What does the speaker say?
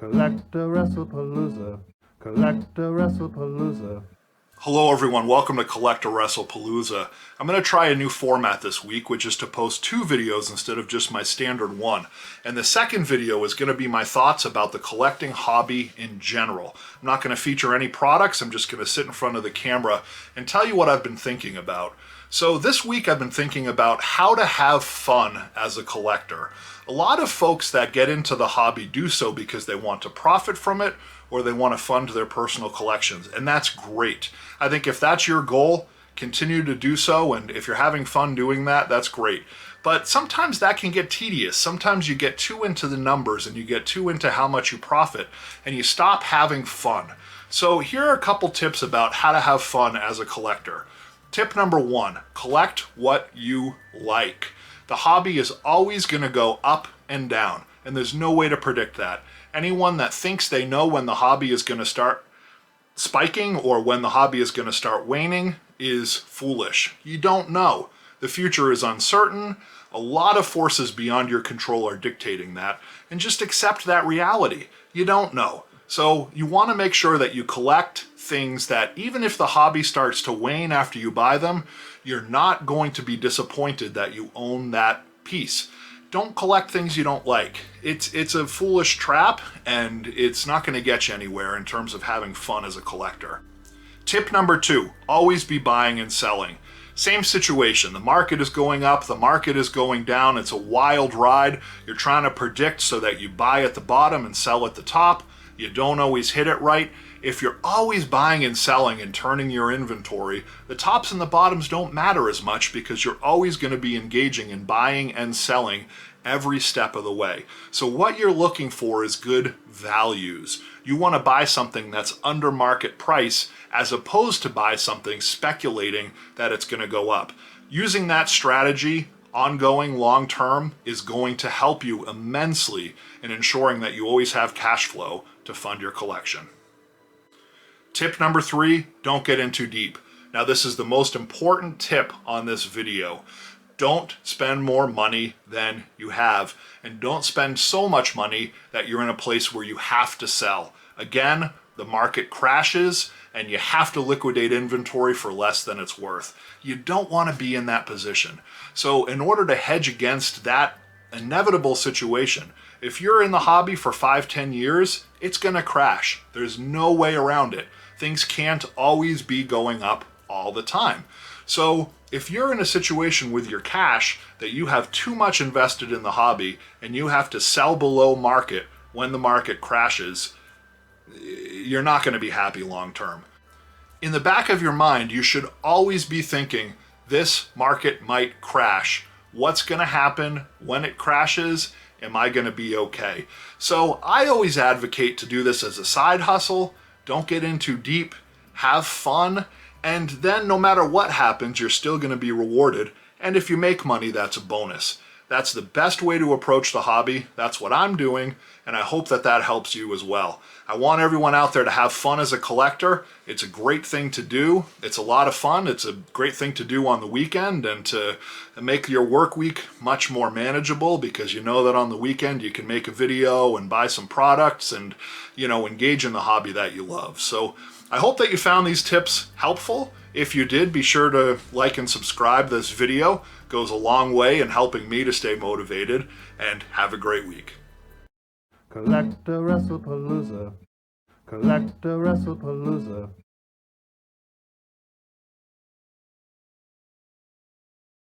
CollectAWrestlePalooza. CollectAWrestlePalooza. Hello everyone, welcome to CollectAWrestlePalooza. I'm going to try a new format this week, which is to post two videos instead of just my standard one. And the second video is going to be my thoughts about the collecting hobby in general. I'm not going to feature any products, I'm just going to sit in front of the camera and tell you what I've been thinking about. So this week I've been thinking about how to have fun as a collector. A lot of folks that get into the hobby do so because they want to profit from it or they want to fund their personal collections, and that's great. I think if that's your goal, continue to do so, and if you're having fun doing that, that's great. But sometimes that can get tedious. Sometimes you get too into the numbers and you get too into how much you profit and you stop having fun. So here are a couple tips about how to have fun as a collector. Tip number one, collect what you like. The hobby is always going to go up and down, and there's no way to predict that. Anyone that thinks they know when the hobby is going to start spiking or when the hobby is going to start waning is foolish. You don't know. The future is uncertain. A lot of forces beyond your control are dictating that, and just accept that reality. You don't know. So you want to make sure that you collect things that even if the hobby starts to wane after you buy them, you're not going to be disappointed that you own that piece. Don't collect things you don't like. It's a foolish trap, and it's not going to get you anywhere in terms of having fun as a collector. Tip number two, always be buying and selling. Same situation. The market is going up, the market is going down. It's a wild ride. You're trying to predict so that you buy at the bottom and sell at the top. You don't always hit it right. If you're always buying and selling and turning your inventory, the tops and the bottoms don't matter as much because you're always going to be engaging in buying and selling every step of the way. So what you're looking for is good values. You want to buy something that's under market price as opposed to buy something speculating that it's going to go up. Using that strategy ongoing long term is going to help you immensely in ensuring that you always have cash flow to fund your collection. Tip number three, don't get in too deep. Now this is the most important tip on this video. Don't spend more money than you have, and don't spend so much money that you're in a place where you have to sell. Again, the market crashes and you have to liquidate inventory for less than it's worth. You don't want to be in that position. So in order to hedge against that inevitable situation, if you're in the hobby for 5-10 years, it's going to crash. There's no way around it. Things can't always be going up all the time. So if you're in a situation with your cash that you have too much invested in the hobby and you have to sell below market when the market crashes, you're not going to be happy long term. In the back of your mind, you should always be thinking, this market might crash. What's going to happen when it crashes? Am I going to be okay? So I always advocate to do this as a side hustle. Don't get in too deep. Have fun. And then no matter what happens, you're still going to be rewarded. And if you make money, that's a bonus. That's the best way to approach the hobby. That's what I'm doing, and I hope that that helps you as well. I want everyone out there to have fun as a collector. It's a great thing to do. It's a lot of fun. It's a great thing to do on the weekend and to make your work week much more manageable, because you know that on the weekend you can make a video and buy some products and, engage in the hobby that you love. So I hope that you found these tips helpful. If you did, be sure to like and subscribe. This video goes a long way in helping me to stay motivated, and have a great week. CollectAWrestlePalooza. CollectAWrestlePalooza.